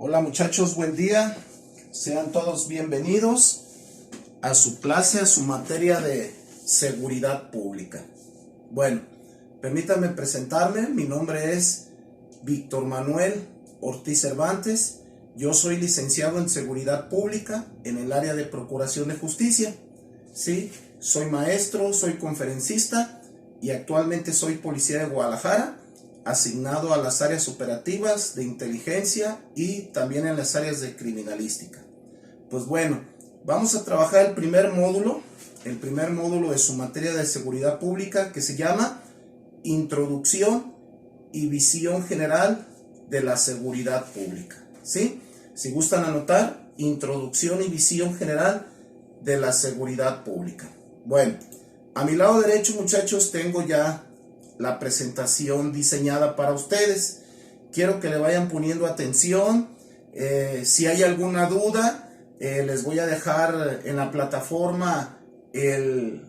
Hola muchachos, buen día. Sean todos bienvenidos a su clase, a su materia de seguridad pública. Bueno, permítanme presentarme. Mi nombre es Víctor Manuel Ortiz Cervantes. Yo soy licenciado en seguridad pública en el área de procuración de justicia. Sí, soy maestro, soy conferencista y actualmente soy policía de Guadalajara, asignado a las áreas operativas de inteligencia y también en las áreas de criminalística. Pues bueno, vamos a trabajar el primer módulo de su materia de seguridad pública, que se llama Introducción y Visión General de la Seguridad Pública. ¿Sí? Si gustan anotar, Introducción y Visión General de la Seguridad Pública. Bueno, a mi lado derecho, muchachos, tengo ya la presentación diseñada para ustedes. Quiero que le vayan poniendo atención. Si hay alguna duda, les voy a dejar en la plataforma el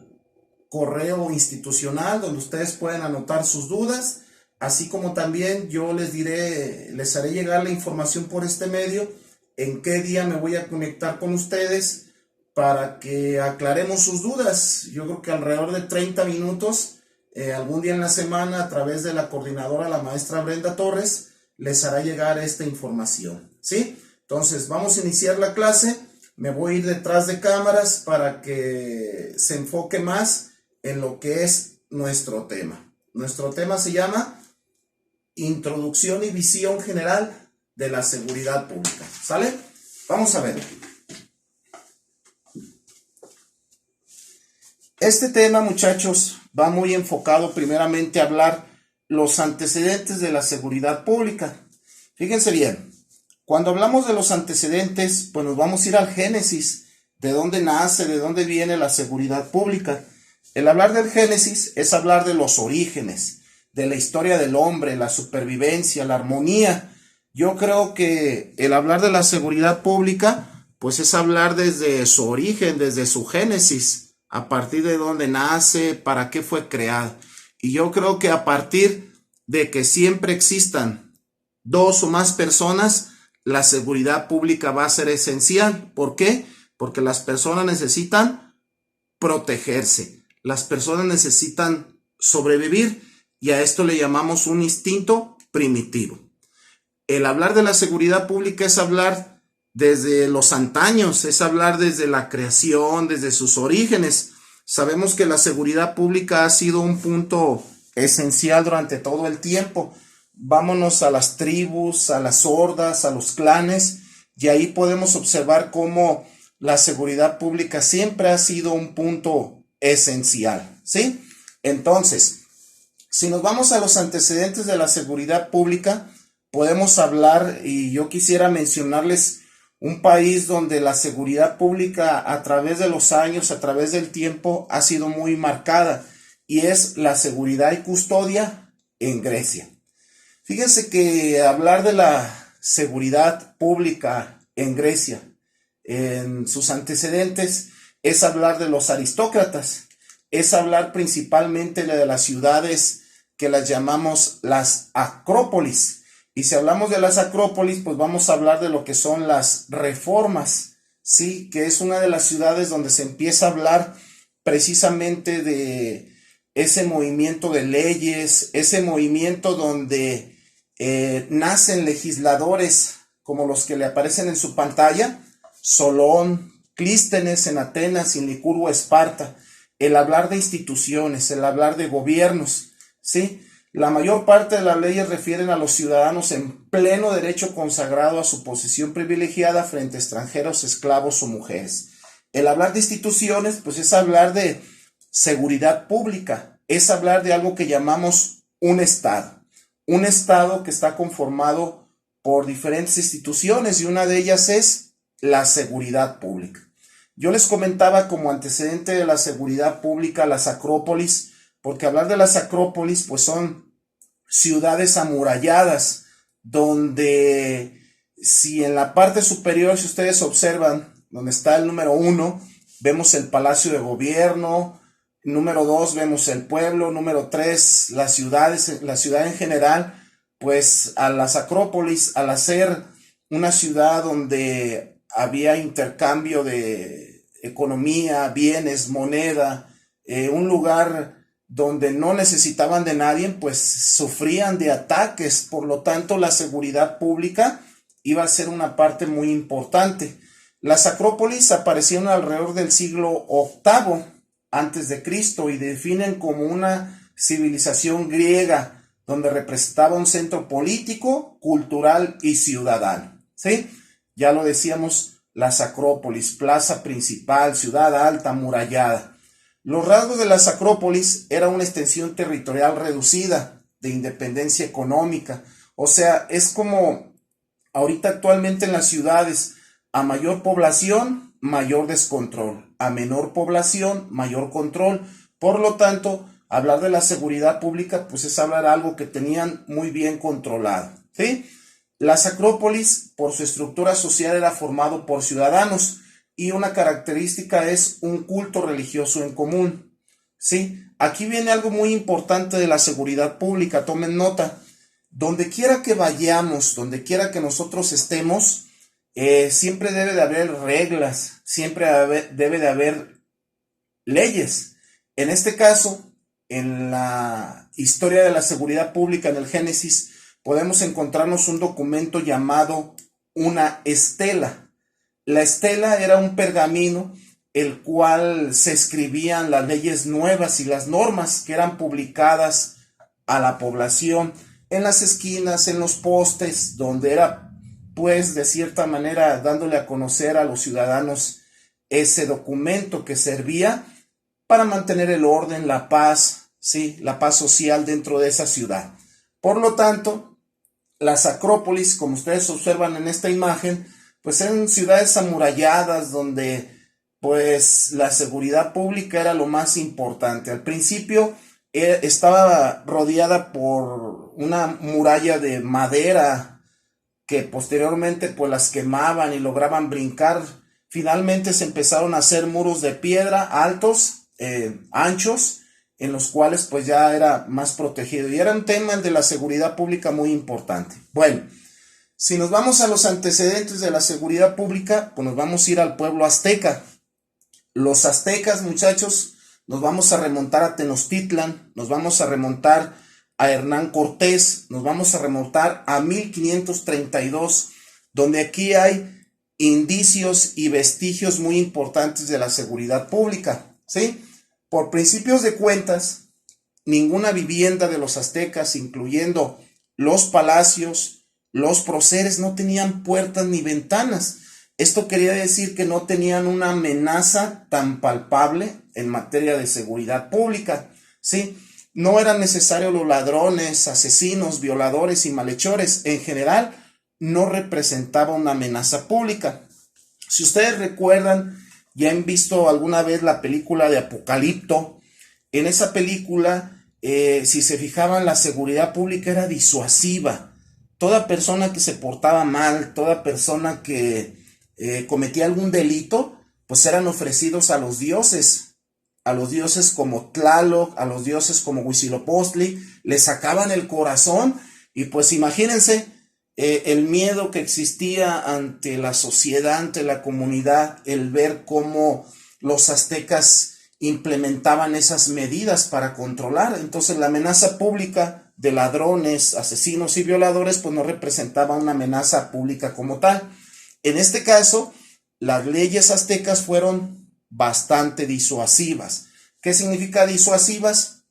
correo institucional donde ustedes pueden anotar sus dudas, así como también yo les haré llegar la información por este medio en qué día me voy a conectar con ustedes para que aclaremos sus dudas. Yo creo que alrededor de 30 minutos algún día en la semana, a través de la coordinadora, la maestra Brenda Torres, les hará llegar esta información, ¿sí? Entonces, vamos a iniciar la clase. Me voy a ir detrás de cámaras para que se enfoque más en lo que es nuestro tema. Nuestro tema se llama Introducción y Visión General de la Seguridad Pública, ¿sale? Vamos a ver. Este tema, muchachos, va muy enfocado primeramente a hablar los antecedentes de la seguridad pública. Fíjense bien, cuando hablamos de los antecedentes, pues nos vamos a ir al génesis, de dónde nace, de dónde viene la seguridad pública. El hablar del génesis es hablar de los orígenes, de la historia del hombre, la supervivencia, la armonía. Yo creo que el hablar de la seguridad pública, pues es hablar desde su origen, desde su génesis, a partir de dónde nace, para qué fue creada. Y yo creo que a partir de que siempre existan dos o más personas, la seguridad pública va a ser esencial. ¿Por qué? Porque las personas necesitan protegerse, las personas necesitan sobrevivir, y a esto le llamamos un instinto primitivo. El hablar de la seguridad pública es hablar desde los antaños, es hablar desde la creación, desde sus orígenes. Sabemos que la seguridad pública ha sido un punto esencial durante todo el tiempo. Vámonos a las tribus, a las hordas, a los clanes, y ahí podemos observar cómo la seguridad pública siempre ha sido un punto esencial, ¿sí? Entonces, si nos vamos a los antecedentes de la seguridad pública, podemos hablar, y yo quisiera mencionarles un país donde la seguridad pública a través de los años, a través del tiempo, ha sido muy marcada, y es la seguridad y custodia en Grecia. Fíjense que hablar de la seguridad pública en Grecia, en sus antecedentes, es hablar de los aristócratas, es hablar principalmente de las ciudades que las llamamos las acrópolis. Y si hablamos de las acrópolis, pues vamos a hablar de lo que son las reformas, ¿sí? Que es una de las ciudades donde se empieza a hablar precisamente de ese movimiento de leyes, ese movimiento donde nacen legisladores como los que le aparecen en su pantalla: Solón, Clístenes en Atenas y Licurgo, Esparta. El hablar de instituciones, el hablar de gobiernos, ¿sí? La mayor parte de las leyes refieren a los ciudadanos en pleno derecho consagrado a su posición privilegiada frente a extranjeros, esclavos o mujeres. El hablar de instituciones, pues es hablar de seguridad pública, es hablar de algo que llamamos un Estado que está conformado por diferentes instituciones, y una de ellas es la seguridad pública. Yo les comentaba como antecedente de la seguridad pública las acrópolis, porque hablar de las acrópolis pues son ciudades amuralladas, donde si en la parte superior, si ustedes observan, donde está el número 1, vemos el Palacio de Gobierno, número 2 vemos el pueblo, número 3 las ciudades, la ciudad en general, pues a las acrópolis, al hacer una ciudad donde había intercambio de economía, bienes, moneda, un lugar donde no necesitaban de nadie, pues sufrían de ataques. Por lo tanto, la seguridad pública iba a ser una parte muy importante. Las acrópolis aparecieron alrededor del siglo VIII antes de Cristo y definen como una civilización griega donde representaba un centro político, cultural y ciudadano. ¿Sí? Ya lo decíamos, las acrópolis, plaza principal, ciudad alta, amurallada. Los rasgos de las acrópolis era una extensión territorial reducida, de independencia económica. O sea, es como ahorita actualmente en las ciudades, a mayor población, mayor descontrol. A menor población, mayor control. Por lo tanto, hablar de la seguridad pública, pues es hablar de algo que tenían muy bien controlado. ¿Sí? Las acrópolis, por su estructura social, era formado por ciudadanos y una característica es un culto religioso en común. ¿Sí? Aquí viene algo muy importante de la seguridad pública, tomen nota. Donde quiera que vayamos, donde quiera que nosotros estemos, siempre debe de haber reglas, siempre debe de haber leyes. En este caso, en la historia de la seguridad pública, en el Génesis, podemos encontrarnos un documento llamado una estela. La estela era un pergamino el cual se escribían las leyes nuevas y las normas que eran publicadas a la población en las esquinas, en los postes, donde era pues de cierta manera dándole a conocer a los ciudadanos ese documento que servía para mantener el orden, la paz, ¿sí? La paz social dentro de esa ciudad. Por lo tanto, las acrópolis, como ustedes observan en esta imagen, pues eran ciudades amuralladas donde pues la seguridad pública era lo más importante. Al principio estaba rodeada por una muralla de madera que posteriormente pues las quemaban y lograban brincar. Finalmente se empezaron a hacer muros de piedra altos, anchos, en los cuales pues ya era más protegido y era un tema de la seguridad pública muy importante. Bueno, si nos vamos a los antecedentes de la seguridad pública, pues nos vamos a ir al pueblo azteca. Los aztecas, muchachos, nos vamos a remontar a Tenochtitlan, nos vamos a remontar a Hernán Cortés, nos vamos a remontar a 1532, donde aquí hay indicios y vestigios muy importantes de la seguridad pública, ¿sí? Por principios de cuentas, ninguna vivienda de los aztecas, incluyendo los palacios, los próceres, no tenían puertas ni ventanas. Esto quería decir que no tenían una amenaza tan palpable en materia de seguridad pública, ¿sí? No eran necesarios los ladrones, asesinos, violadores y malhechores. En general, no representaba una amenaza pública. Si ustedes recuerdan, ya han visto alguna vez la película de Apocalipto. En esa película, si se fijaban, la seguridad pública era disuasiva. Toda persona que se portaba mal, toda persona que cometía algún delito, pues eran ofrecidos a los dioses como Tlaloc, a los dioses como Huitzilopochtli, le sacaban el corazón y pues imagínense el miedo que existía ante la sociedad, ante la comunidad, el ver cómo los aztecas implementaban esas medidas para controlar. Entonces la amenaza pública de ladrones, asesinos y violadores pues no representaba una amenaza pública como tal. En este caso, las leyes aztecas fueron bastante disuasivas. ¿Qué significa disuasivas?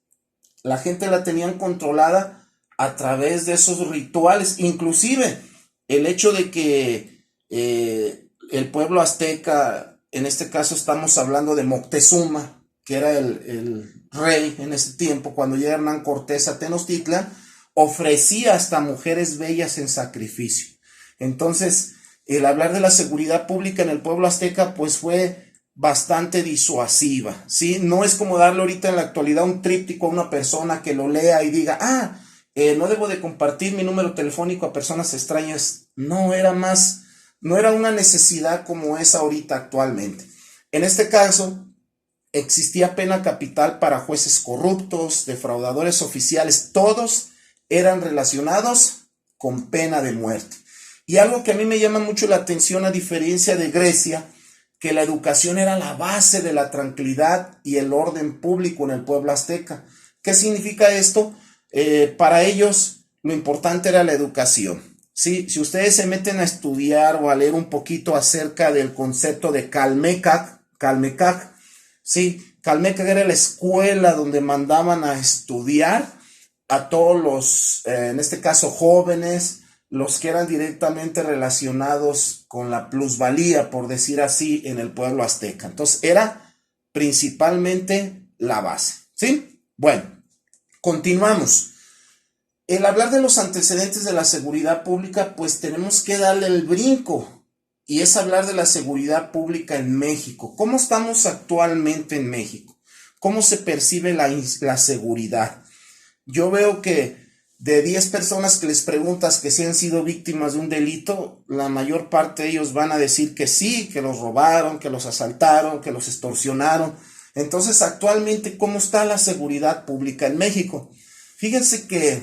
La gente la tenían controlada a través de esos rituales, inclusive el hecho de que el pueblo azteca, en este caso estamos hablando de Moctezuma, que era el rey en ese tiempo, cuando llega Hernán Cortés a Tenochtitlan, ofrecía hasta mujeres bellas en sacrificio. Entonces, el hablar de la seguridad pública en el pueblo azteca pues fue bastante disuasiva, ¿sí? No es como darle ahorita en la actualidad un tríptico a una persona que lo lea y diga, no debo de compartir mi número telefónico a personas extrañas. No era una necesidad como es ahorita actualmente. En este caso, existía pena capital para jueces corruptos, defraudadores oficiales, todos eran relacionados con pena de muerte. Y algo que a mí me llama mucho la atención, a diferencia de Grecia, que la educación era la base de la tranquilidad y el orden público en el pueblo azteca. ¿Qué significa esto? Para ellos lo importante era la educación. ¿Sí? Si ustedes se meten a estudiar o a leer un poquito acerca del concepto de Calmecac, ¿sí? Calmecac era la escuela donde mandaban a estudiar a todos los, en este caso jóvenes, los que eran directamente relacionados con la plusvalía, por decir así, en el pueblo azteca. Entonces era principalmente la base, ¿sí? Bueno, continuamos. El hablar de los antecedentes de la seguridad pública, pues tenemos que darle el brinco, y es hablar de la seguridad pública en México. ¿Cómo estamos actualmente en México? ¿Cómo se percibe la seguridad? Yo veo que de 10 personas que les preguntas que si han sido víctimas de un delito, la mayor parte de ellos van a decir que sí, que los robaron, que los asaltaron, que los extorsionaron. Entonces, actualmente, ¿cómo está la seguridad pública en México? Fíjense que,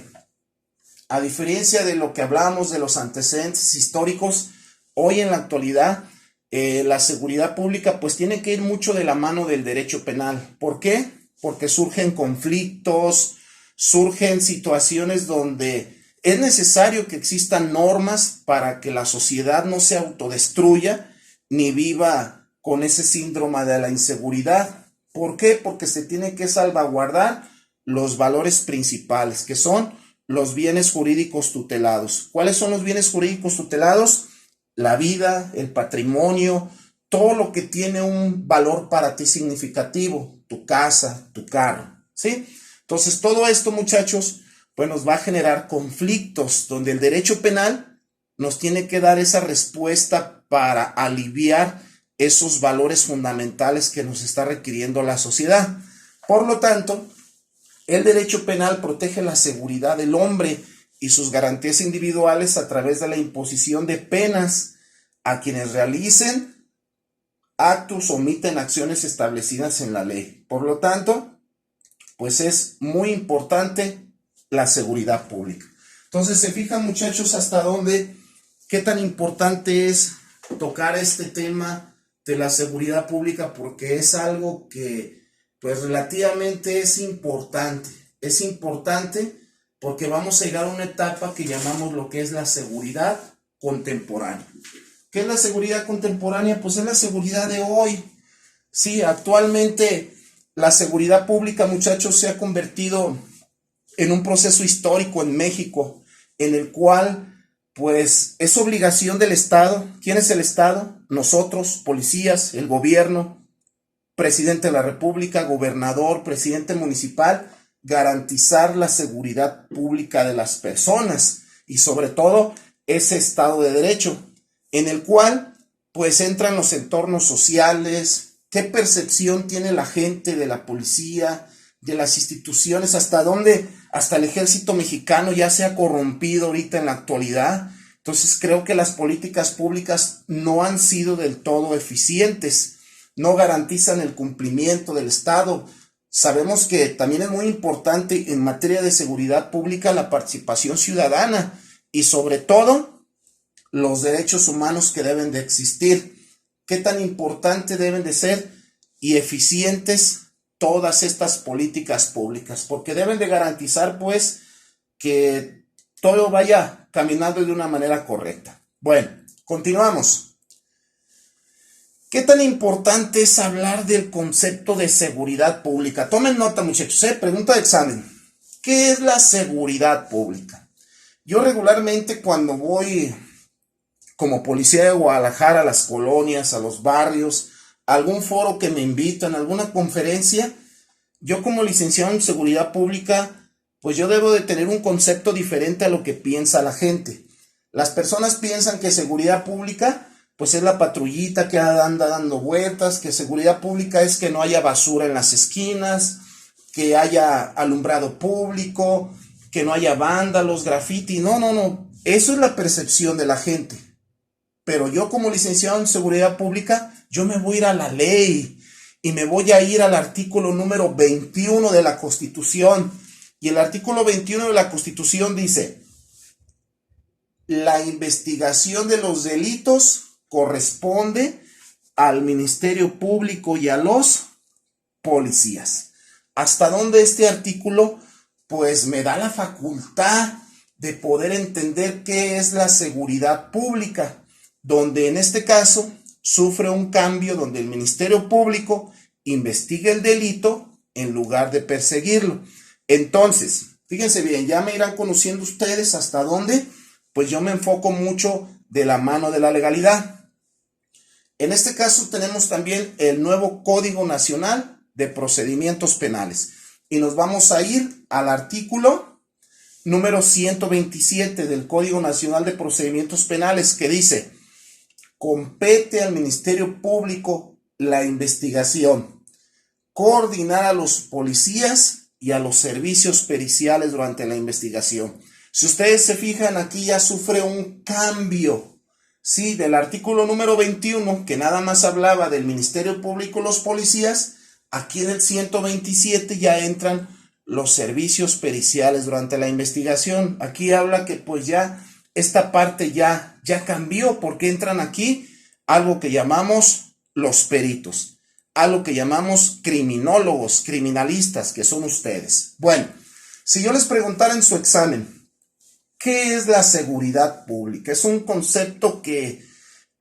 a diferencia de lo que hablamos de los antecedentes históricos, hoy en la actualidad, la seguridad pública pues tiene que ir mucho de la mano del derecho penal. ¿Por qué? Porque surgen conflictos, surgen situaciones donde es necesario que existan normas para que la sociedad no se autodestruya ni viva con ese síndrome de la inseguridad. ¿Por qué? Porque se tiene que salvaguardar los valores principales, que son los bienes jurídicos tutelados. ¿Cuáles son los bienes jurídicos tutelados? La vida, el patrimonio, todo lo que tiene un valor para ti significativo, tu casa, tu carro, ¿sí? Entonces, todo esto, muchachos, pues nos va a generar conflictos donde el derecho penal nos tiene que dar esa respuesta para aliviar esos valores fundamentales que nos está requiriendo la sociedad. Por lo tanto, el derecho penal protege la seguridad del hombre y sus garantías individuales a través de la imposición de penas a quienes realicen actos o omiten acciones establecidas en la ley. Por lo tanto, pues es muy importante la seguridad pública. Entonces, se fijan, muchachos, hasta dónde, qué tan importante es tocar este tema de la seguridad pública, porque es algo que, pues, relativamente es importante. Es importante porque vamos a llegar a una etapa que llamamos lo que es la seguridad contemporánea. ¿Qué es la seguridad contemporánea? Pues es la seguridad de hoy. Sí, actualmente la seguridad pública, muchachos, se ha convertido en un proceso histórico en México, en el cual, pues, es obligación del Estado. ¿Quién es el Estado? Nosotros, policías, el gobierno, presidente de la República, gobernador, presidente municipal, garantizar la seguridad pública de las personas y sobre todo ese Estado de Derecho, en el cual, pues, entran los entornos sociales. ¿Qué percepción tiene la gente de la policía, de las instituciones? ¿Hasta dónde? Hasta el ejército mexicano ya se ha corrompido ahorita en la actualidad. Entonces creo que las políticas públicas no han sido del todo eficientes, no garantizan el cumplimiento del Estado. Sabemos que también es muy importante en materia de seguridad pública la participación ciudadana y sobre todo los derechos humanos que deben de existir. ¿Qué tan importante deben de ser y eficientes todas estas políticas públicas? Porque deben de garantizar, pues, que todo vaya caminando de una manera correcta. Bueno, continuamos. ¿Qué tan importante es hablar del concepto de seguridad pública? Tomen nota, muchachos, pregunta de examen. ¿Qué es la seguridad pública? Yo regularmente cuando voy como policía de Guadalajara a las colonias, a los barrios, a algún foro que me invitan, a alguna conferencia, yo como licenciado en seguridad pública, pues yo debo de tener un concepto diferente a lo que piensa la gente. Las personas piensan que seguridad pública, pues es la patrullita que anda dando vueltas, que seguridad pública es que no haya basura en las esquinas, que haya alumbrado público, que no haya vándalos, graffiti. No. Eso es la percepción de la gente. Pero yo como licenciado en seguridad pública, yo me voy a ir a la ley y me voy a ir al artículo número 21 de la Constitución. Y el artículo 21 de la Constitución dice: la investigación de los delitos corresponde al Ministerio Público y a los policías. ¿Hasta dónde este artículo? Pues me da la facultad de poder entender qué es la seguridad pública, donde en este caso sufre un cambio donde el Ministerio Público investiga el delito en lugar de perseguirlo. Entonces, fíjense bien, ya me irán conociendo ustedes hasta dónde, pues yo me enfoco mucho de la mano de la legalidad. En este caso tenemos también el nuevo Código Nacional de Procedimientos Penales y nos vamos a ir al artículo número 127 del Código Nacional de Procedimientos Penales, que dice: compete al Ministerio Público la investigación, coordinar a los policías y a los servicios periciales durante la investigación. Si ustedes se fijan, aquí ya sufre un cambio, ¿sí? Del artículo número 21, que nada más hablaba del Ministerio Público y los policías, aquí en el 127 ya entran los servicios periciales durante la investigación. Aquí habla que pues ya esta parte ya cambió, porque entran aquí algo que llamamos los peritos, algo que llamamos criminólogos, criminalistas, que son ustedes. Bueno, si yo les preguntara en su examen, ¿qué es la seguridad pública? Es un concepto que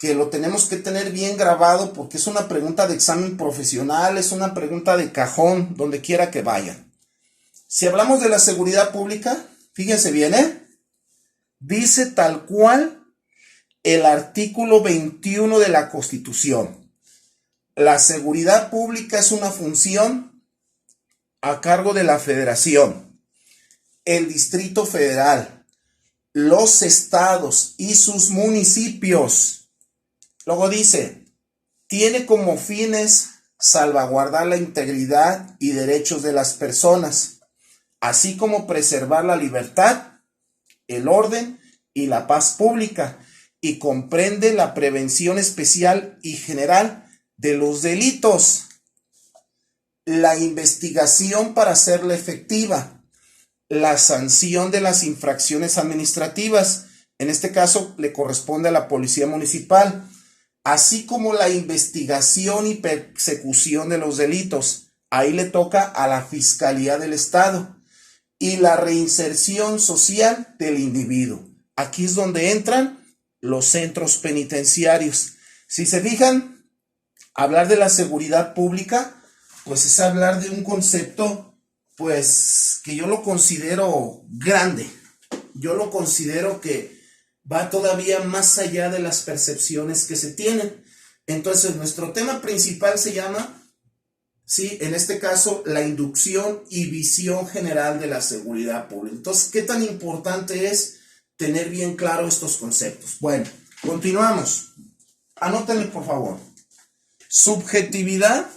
lo tenemos que tener bien grabado, porque es una pregunta de examen profesional, es una pregunta de cajón, donde quiera que vayan. Si hablamos de la seguridad pública, fíjense bien, dice tal cual el artículo 21 de la Constitución. La seguridad pública es una función a cargo de la Federación, el Distrito Federal, los estados y sus municipios. Luego dice, tiene como fines salvaguardar la integridad y derechos de las personas, así como preservar la libertad, el orden y la paz pública, y comprende la prevención especial y general de los delitos, la investigación para hacerla efectiva, la sanción de las infracciones administrativas, en este caso le corresponde a la Policía Municipal, así como la investigación y persecución de los delitos, ahí le toca a la Fiscalía del Estado, y la reinserción social del individuo. Aquí es donde entran los centros penitenciarios. Si se fijan, hablar de la seguridad pública, pues es hablar de un concepto, pues que yo lo considero grande. Yo lo considero que va todavía más allá de las percepciones que se tienen. Entonces, nuestro tema principal se llama, sí, en este caso, la inducción y visión general de la seguridad pública. Entonces, ¿qué tan importante es tener bien claro estos conceptos? Bueno, continuamos. Anótenle, por favor. Subjetividad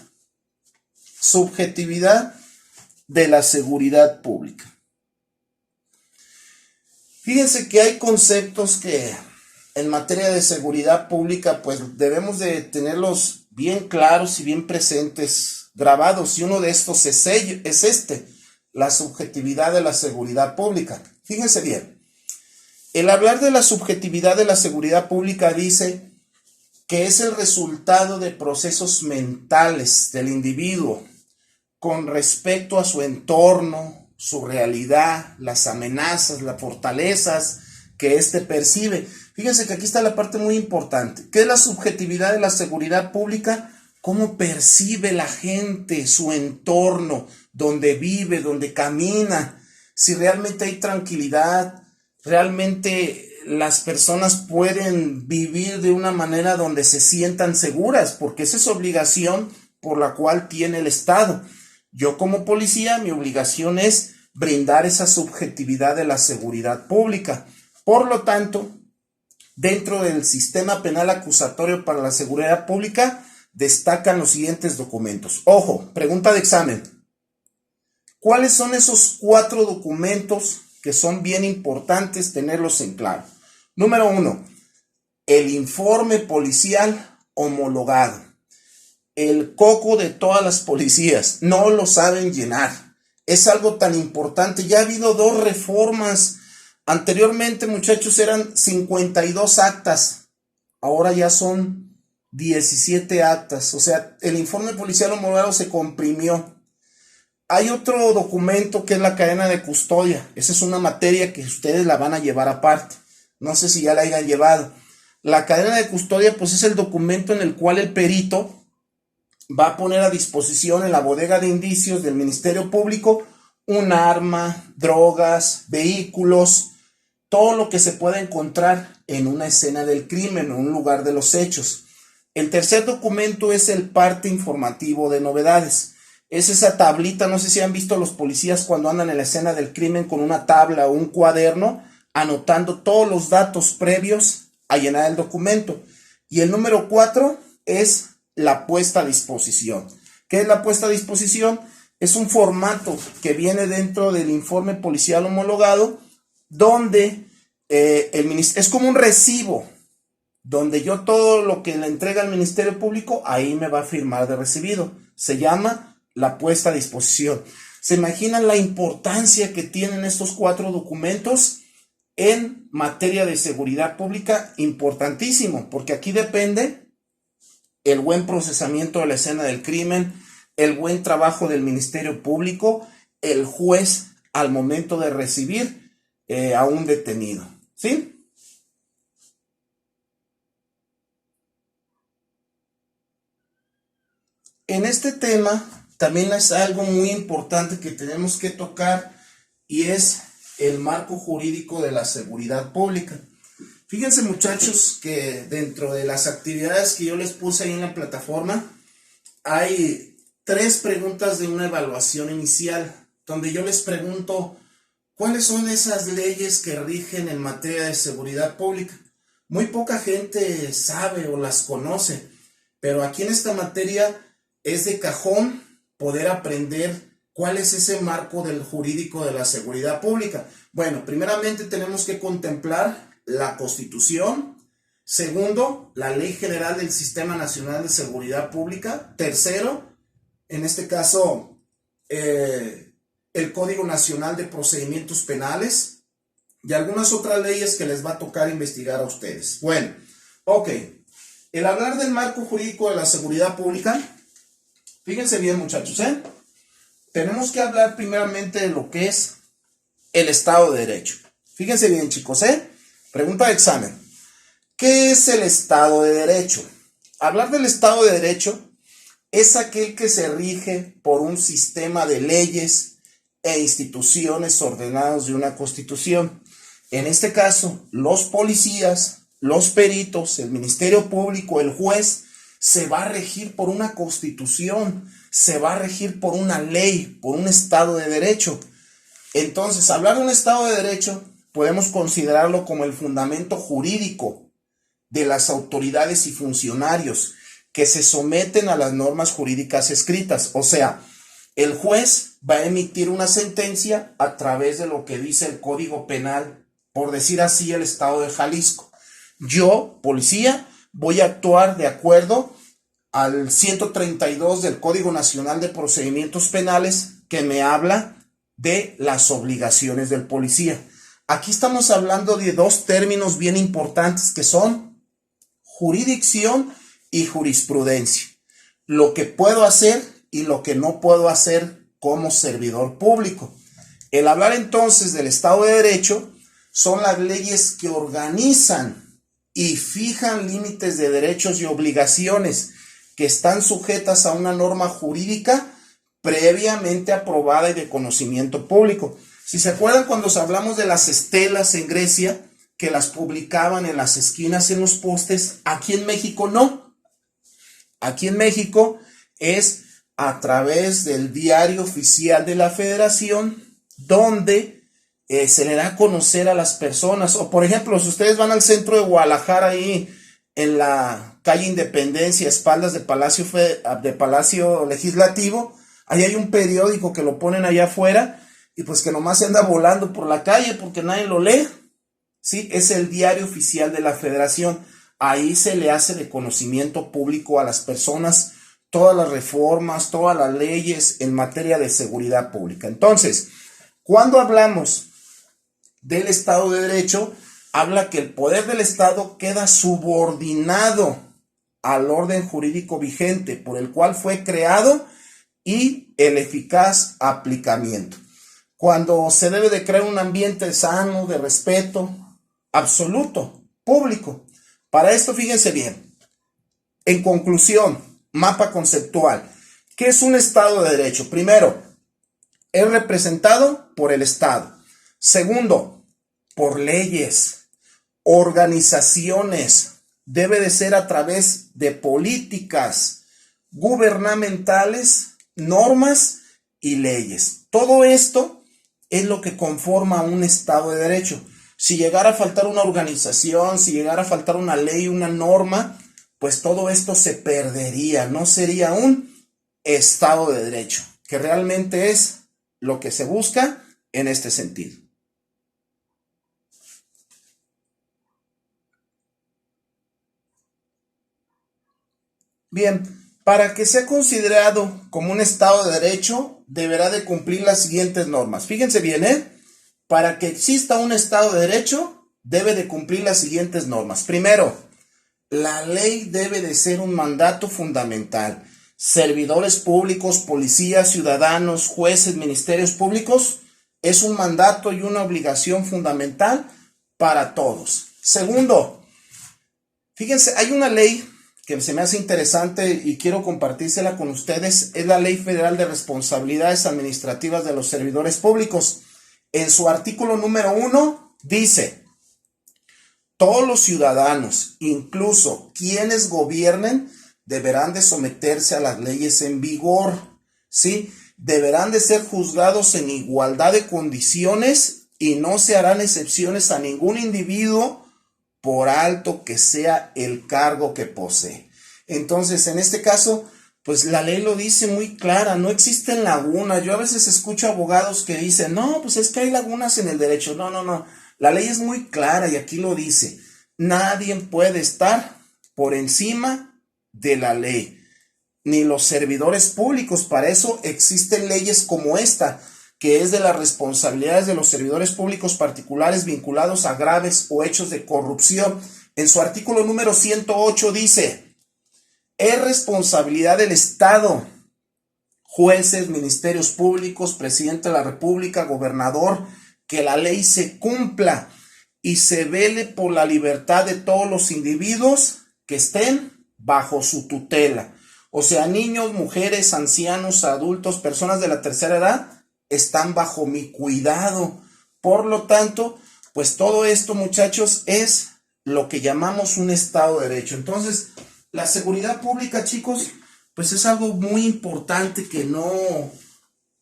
de la seguridad pública. Fíjense que hay conceptos que en materia de seguridad pública pues debemos de tenerlos bien claros y bien presentes, grabados, y uno de estos es la subjetividad de la seguridad pública. Fíjense bien, el hablar de la subjetividad de la seguridad pública dice que es el resultado de procesos mentales del individuo con respecto a su entorno, su realidad, las amenazas, las fortalezas que éste percibe. Fíjense que aquí está la parte muy importante. ¿Qué es la subjetividad de la seguridad pública? ¿Cómo percibe la gente su entorno, donde vive, donde camina? Si realmente hay tranquilidad, realmente las personas pueden vivir de una manera donde se sientan seguras, porque esa es obligación por la cual tiene el Estado. Yo como policía, mi obligación es brindar esa subjetividad de la seguridad pública. Por lo tanto, dentro del sistema penal acusatorio para la seguridad pública, destacan los siguientes documentos. Ojo, pregunta de examen. ¿Cuáles son esos 4 documentos que son bien importantes tenerlos en claro? Número 1, el informe policial homologado. El coco de todas las policías, no lo saben llenar. Es algo tan importante. Ya ha habido 2 reformas Anteriormente, muchachos, eran 52 actas, ahora ya son 17 actas, o sea, el informe policial homologado se comprimió. Hay otro documento que es la cadena de custodia. Esa es una materia que ustedes la van a llevar aparte. No sé si ya la hayan llevado. La cadena de custodia, pues es el documento en el cual el perito va a poner a disposición en la bodega de indicios del Ministerio Público un arma, drogas, vehículos, todo lo que se pueda encontrar en una escena del crimen o un lugar de los hechos. El tercer documento es el parte informativo de novedades. Es esa tablita, no sé si han visto los policías cuando andan en la escena del crimen con una tabla o un cuaderno anotando todos los datos previos a llenar el documento. Y el número 4 es la puesta a disposición. ¿Qué es la puesta a disposición? Es un formato que viene dentro del informe policial homologado donde es como un recibo donde yo todo lo que le entrega al Ministerio Público ahí me va a firmar de recibido. Se llama la puesta a disposición. ¿Se imaginan la importancia que tienen estos 4 documentos en materia de seguridad pública? Importantísimo, porque aquí depende el buen procesamiento de la escena del crimen, el buen trabajo del Ministerio Público, el juez al momento de recibir a un detenido, ¿sí? En este tema también es algo muy importante que tenemos que tocar y es el marco jurídico de la seguridad pública. Fíjense, muchachos, que dentro de las actividades que yo les puse ahí en la plataforma hay 3 preguntas de una evaluación inicial donde yo les pregunto ¿cuáles son esas leyes que rigen en materia de seguridad pública? Muy poca gente sabe o las conoce, pero aquí en esta materia es de cajón poder aprender cuál es ese marco del jurídico de la seguridad pública. Bueno, primeramente tenemos que contemplar la Constitución. Segundo, la Ley General del Sistema Nacional de Seguridad Pública. Tercero, en este caso, el Código Nacional de Procedimientos Penales y algunas otras leyes que les va a tocar investigar a ustedes. Bueno, ok. El hablar del marco jurídico de la seguridad pública, fíjense bien, muchachos, tenemos que hablar primeramente de lo que es el Estado de Derecho. Fíjense bien, chicos, pregunta de examen. ¿Qué es el Estado de Derecho? Hablar del Estado de Derecho es aquel que se rige por un sistema de leyes e instituciones ordenados de una Constitución. En este caso, los policías, los peritos, el Ministerio Público, el juez, se va a regir por una Constitución, se va a regir por una ley, por un Estado de Derecho. Entonces, hablar de un Estado de Derecho podemos considerarlo como el fundamento jurídico de las autoridades y funcionarios que se someten a las normas jurídicas escritas. O sea, el juez va a emitir una sentencia a través de lo que dice el Código Penal, por decir así, el Estado de Jalisco. Yo, policía, voy a actuar de acuerdo al 132 del Código Nacional de Procedimientos Penales, que me habla de las obligaciones del policía. Aquí estamos hablando de 2 términos bien importantes que son jurisdicción y jurisprudencia. Lo que puedo hacer y lo que no puedo hacer como servidor público. El hablar entonces del Estado de Derecho son las leyes que organizan y fijan límites de derechos y obligaciones que están sujetas a una norma jurídica previamente aprobada y de conocimiento público. Si se acuerdan cuando hablamos de las estelas en Grecia, que las publicaban en las esquinas, en los postes, aquí en México no. Aquí en México es a través del Diario Oficial de la Federación, donde se le da a conocer a las personas. O por ejemplo, si ustedes van al centro de Guadalajara, ahí en la calle Independencia, espaldas de Palacio Legislativo, ahí hay un periódico que lo ponen allá afuera y pues que nomás se anda volando por la calle porque nadie lo lee. ¿Sí? Es el Diario Oficial de la Federación. Ahí se le hace de conocimiento público a las personas todas las reformas, todas las leyes en materia de seguridad pública. Entonces, cuando hablamos del Estado de Derecho habla que el poder del Estado queda subordinado al orden jurídico vigente por el cual fue creado y el eficaz aplicamiento. Cuando se debe de crear un ambiente sano, de respeto absoluto, público. Para esto, fíjense bien, en conclusión, mapa conceptual, ¿qué es un Estado de Derecho? Primero, es representado por el Estado. Segundo, por leyes, organizaciones. Debe de ser a través de políticas gubernamentales, normas y leyes. Todo esto es lo que conforma un Estado de Derecho. Si llegara a faltar una organización, si llegara a faltar una ley, una norma, pues todo esto se perdería. No sería un Estado de Derecho, que realmente es lo que se busca en este sentido. Bien, para que sea considerado como un Estado de Derecho, deberá de cumplir las siguientes normas. Fíjense bien, para que exista un Estado de Derecho, debe de cumplir las siguientes normas. Primero, la ley debe de ser un mandato fundamental. Servidores públicos, policías, ciudadanos, jueces, ministerios públicos, es un mandato y una obligación fundamental para todos. Segundo, fíjense, hay una ley que se me hace interesante y quiero compartírsela con ustedes, es la Ley Federal de Responsabilidades Administrativas de los Servidores Públicos. En su artículo número 1 dice: todos los ciudadanos, incluso quienes gobiernen, deberán de someterse a las leyes en vigor, ¿sí? Deberán de ser juzgados en igualdad de condiciones y no se harán excepciones a ningún individuo por alto que sea el cargo que posee. Entonces, en este caso, pues la ley lo dice muy clara, no existen lagunas. Yo a veces escucho abogados que dicen, no, pues es que hay lagunas en el derecho. No. La ley es muy clara y aquí lo dice. Nadie puede estar por encima de la ley, ni los servidores públicos. Para eso existen leyes como esta, que es de las responsabilidades de los servidores públicos particulares vinculados a graves o hechos de corrupción. En su artículo número 108 dice: es responsabilidad del Estado, jueces, ministerios públicos, presidente de la República, gobernador, que la ley se cumpla y se vele por la libertad de todos los individuos que estén bajo su tutela. O sea, niños, mujeres, ancianos, adultos, personas de la tercera edad, están bajo mi cuidado. Por lo tanto, pues todo esto, muchachos, es lo que llamamos un Estado de Derecho. Entonces, la seguridad pública, chicos, pues es algo muy importante que no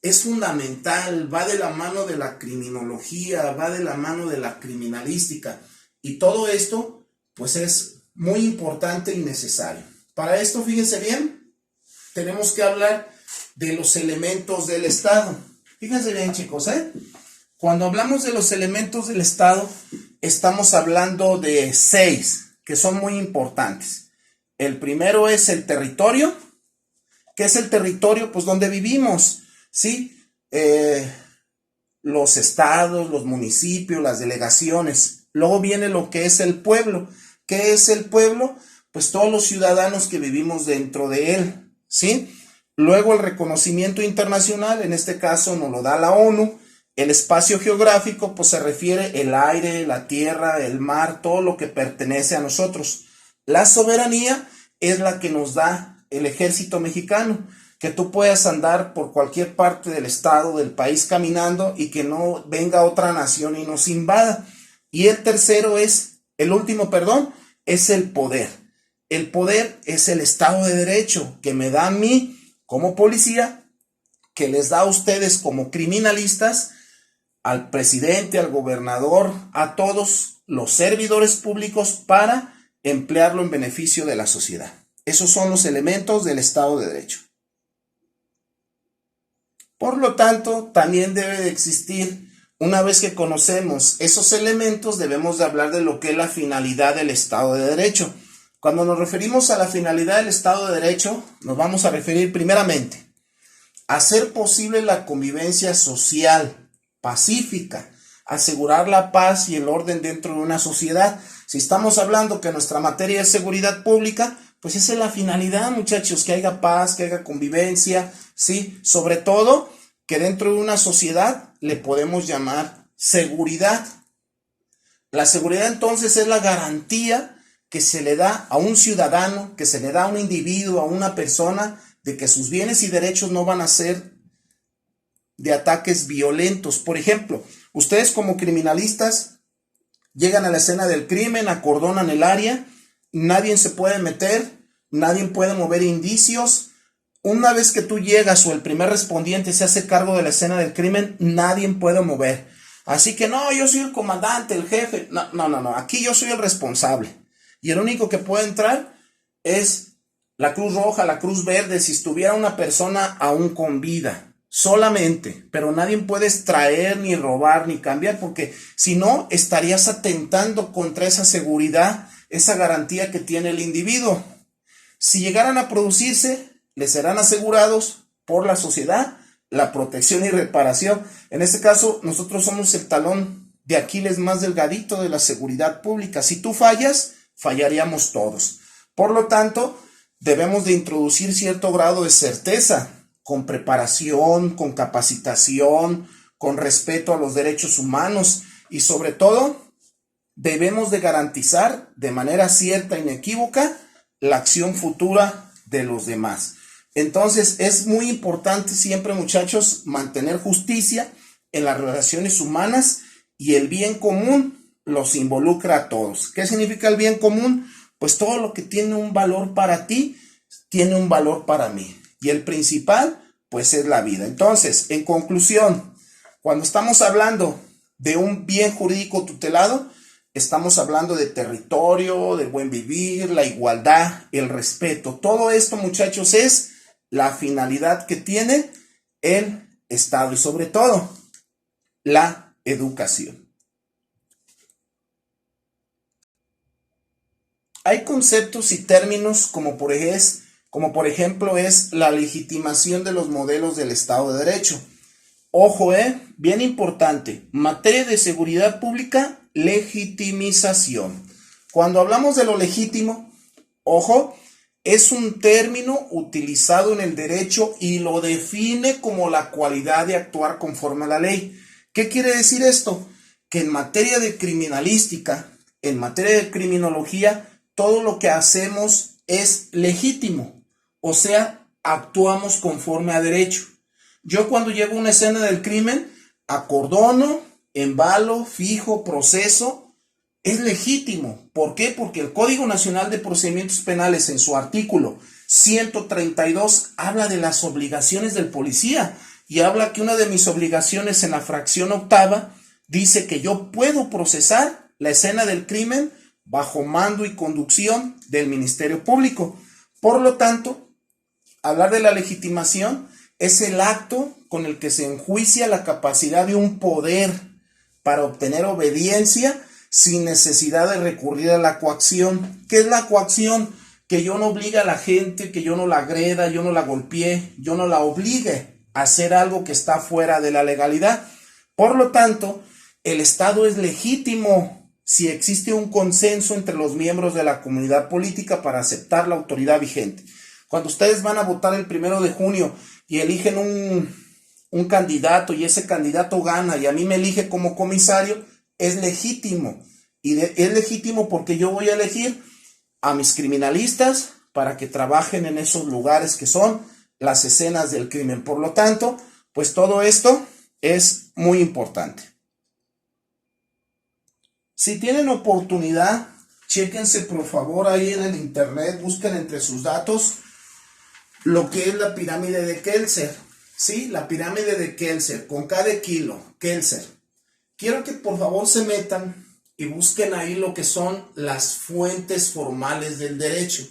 es fundamental, va de la mano de la criminología, va de la mano de la criminalística, y todo esto, pues es muy importante y necesario. Para esto, fíjense bien, tenemos que hablar de los elementos del Estado. Fíjense bien, chicos, cuando hablamos de los elementos del Estado, estamos hablando de 6, que son muy importantes. El primero es el territorio. ¿Qué es el territorio? Pues donde vivimos, ¿sí? Los estados, los municipios, las delegaciones. Luego viene lo que es el pueblo. ¿Qué es el pueblo? Pues todos los ciudadanos que vivimos dentro de él, ¿sí? Luego el reconocimiento internacional, en este caso nos lo da la ONU. El espacio geográfico, pues se refiere el aire, la tierra, el mar, todo lo que pertenece a nosotros. La soberanía es la que nos da el ejército mexicano, que tú puedas andar por cualquier parte del estado, del país caminando y que no venga otra nación y nos invada. Y el tercero es, el último, perdón, es el poder. El poder es el Estado de Derecho que me da a mí como policía, que les da a ustedes como criminalistas, al presidente, al gobernador, a todos los servidores públicos para emplearlo en beneficio de la sociedad. Esos son los elementos del Estado de Derecho. Por lo tanto, también debe de existir, una vez que conocemos esos elementos, debemos de hablar de lo que es la finalidad del Estado de Derecho. Cuando nos referimos a la finalidad del Estado de Derecho, nos vamos a referir primeramente a hacer posible la convivencia social, pacífica, asegurar la paz y el orden dentro de una sociedad. Si estamos hablando que nuestra materia es seguridad pública, pues esa es la finalidad, muchachos, que haya paz, que haya convivencia, ¿sí? Sobre todo, que dentro de una sociedad le podemos llamar seguridad. La seguridad entonces es la garantía que se le da a un ciudadano, que se le da a un individuo, a una persona, de que sus bienes y derechos no van a ser de ataques violentos. Por ejemplo, ustedes como criminalistas llegan a la escena del crimen, acordonan el área, nadie se puede meter, nadie puede mover indicios. Una vez que tú llegas o el primer respondiente se hace cargo de la escena del crimen, nadie puede mover. Así que no, yo soy el comandante, el jefe. No, aquí yo soy el responsable. Y el único que puede entrar es la Cruz Roja, la Cruz Verde, si estuviera una persona aún con vida. Solamente, pero nadie puede extraer, ni robar, ni cambiar, porque si no, estarías atentando contra esa seguridad, esa garantía que tiene el individuo. Si llegaran a producirse, les serán asegurados por la sociedad la protección y reparación. En este caso, nosotros somos el talón de Aquiles más delgadito de la seguridad pública. Si tú fallas, fallaríamos todos. Por lo tanto, debemos de introducir cierto grado de certeza, con preparación, con capacitación, con respeto a los derechos humanos y sobre todo debemos de garantizar de manera cierta e inequívoca la acción futura de los demás. Entonces es muy importante siempre, muchachos, mantener justicia en las relaciones humanas y el bien común los involucra a todos. ¿Qué significa el bien común? Pues todo lo que tiene un valor para ti tiene un valor para mí. Y el principal, pues es la vida. Entonces, en conclusión, cuando estamos hablando de un bien jurídico tutelado, estamos hablando de territorio, del buen vivir, la igualdad, el respeto. Todo esto, muchachos, es la finalidad que tiene el Estado y sobre todo la educación. Hay conceptos y términos como por ejemplo es la legitimación de los modelos del Estado de Derecho. Ojo, bien importante, materia de seguridad pública, legitimización. Cuando hablamos de lo legítimo, ojo, es un término utilizado en el derecho y lo define como la cualidad de actuar conforme a la ley. ¿Qué quiere decir esto? Que en materia de criminalística, en materia de criminología, todo lo que hacemos es legítimo, o sea, actuamos conforme a derecho. Yo cuando llego a una escena del crimen, acordono, embalo, fijo, proceso, es legítimo. ¿Por qué? Porque el Código Nacional de Procedimientos Penales en su artículo 132 habla de las obligaciones del policía y habla que una de mis obligaciones en la fracción octava dice que yo puedo procesar la escena del crimen bajo mando y conducción del Ministerio Público. Por lo tanto, hablar de la legitimación es el acto con el que se enjuicia la capacidad de un poder para obtener obediencia sin necesidad de recurrir a la coacción. ¿Qué es la coacción? Que yo no obligue a la gente, que yo no la agreda, yo no la golpee, yo no la obligue a hacer algo que está fuera de la legalidad. Por lo tanto, el Estado es legítimo si existe un consenso entre los miembros de la comunidad política para aceptar la autoridad vigente. Cuando ustedes van a votar el 1 de junio y eligen un candidato y ese candidato gana y a mí me elige como comisario, es legítimo. Y es legítimo porque yo voy a elegir a mis criminalistas para que trabajen en esos lugares que son las escenas del crimen. Por lo tanto, pues todo esto es muy importante. Si tienen oportunidad, chéquense por favor ahí en el internet, busquen entre sus datos lo que es la pirámide de Kelser. Sí, la pirámide de Kelser, con cada kilo, Kelser. Quiero que por favor se metan y busquen ahí lo que son las fuentes formales del derecho.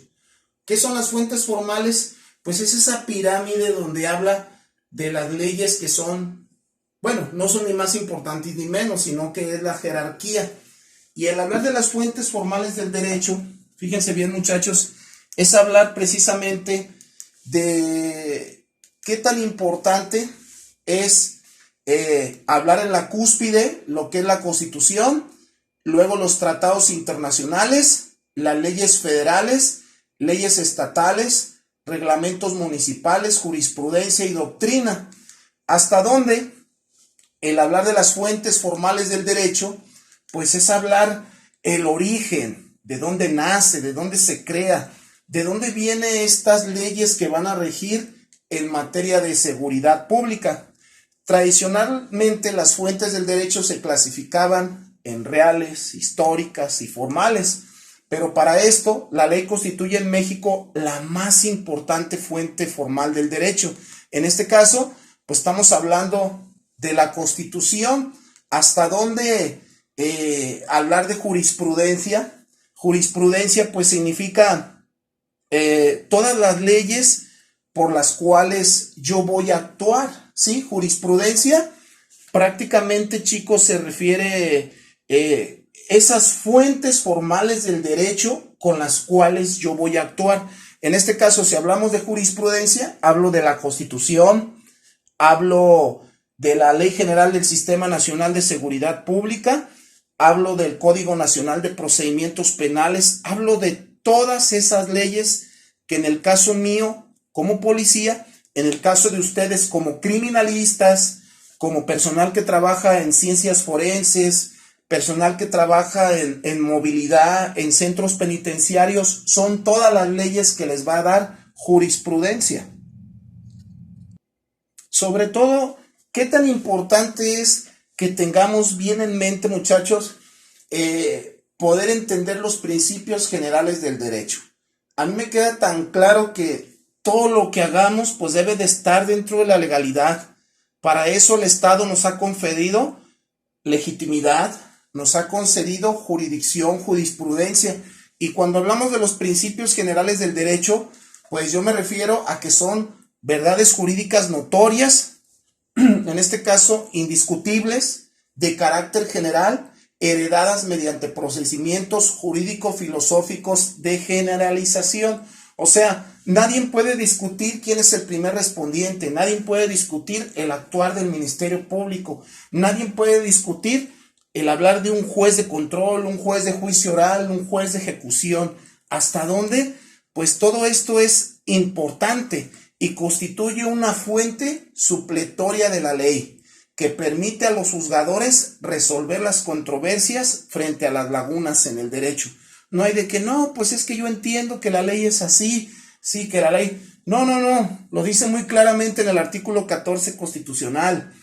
¿Qué son las fuentes formales? Pues es esa pirámide donde habla de las leyes que son, bueno, no son ni más importantes ni menos, sino que es la jerarquía. Y el hablar de las fuentes formales del derecho, fíjense bien muchachos, es hablar precisamente de qué tan importante es hablar en la cúspide, lo que es la Constitución, luego los tratados internacionales, las leyes federales, leyes estatales, reglamentos municipales, jurisprudencia y doctrina. ¿Hasta dónde? El hablar de las fuentes formales del derecho, pues es hablar el origen, de dónde nace, de dónde se crea, de dónde vienen estas leyes que van a regir en materia de seguridad pública. Tradicionalmente las fuentes del derecho se clasificaban en reales, históricas y formales, pero para esto la ley constituye en México la más importante fuente formal del derecho. En este caso, pues estamos hablando de la Constitución. ¿Hasta dónde hablar de jurisprudencia? Jurisprudencia pues significa todas las leyes por las cuales yo voy a actuar, ¿sí? Jurisprudencia prácticamente, chicos, se refiere esas fuentes formales del derecho con las cuales yo voy a actuar. En este caso, si hablamos de jurisprudencia, hablo de la Constitución, hablo de la Ley General del Sistema Nacional de Seguridad Pública, hablo del Código Nacional de Procedimientos Penales, hablo de todas esas leyes que en el caso mío como policía, en el caso de ustedes como criminalistas, como personal que trabaja en ciencias forenses, personal que trabaja en movilidad, en centros penitenciarios, son todas las leyes que les va a dar jurisprudencia. Sobre todo, ¿qué tan importante es que tengamos bien en mente, muchachos, poder entender los principios generales del derecho? A mí me queda tan claro que todo lo que hagamos pues debe de estar dentro de la legalidad. Para eso el Estado nos ha conferido legitimidad, nos ha concedido jurisdicción, jurisprudencia. Y cuando hablamos de los principios generales del derecho, pues yo me refiero a que son verdades jurídicas notorias, en este caso indiscutibles, de carácter general, heredadas mediante procedimientos jurídico-filosóficos de generalización. O sea, nadie puede discutir quién es el primer respondiente, nadie puede discutir el actuar del Ministerio Público, nadie puede discutir el hablar de un juez de control, un juez de juicio oral, un juez de ejecución. ¿Hasta dónde? Pues todo esto es importante y constituye una fuente supletoria de la ley que permite a los juzgadores resolver las controversias frente a las lagunas en el derecho. No hay de que no, pues es que yo entiendo que la ley es así, sí, que la ley... No, lo dice muy claramente en el artículo 14 constitucional.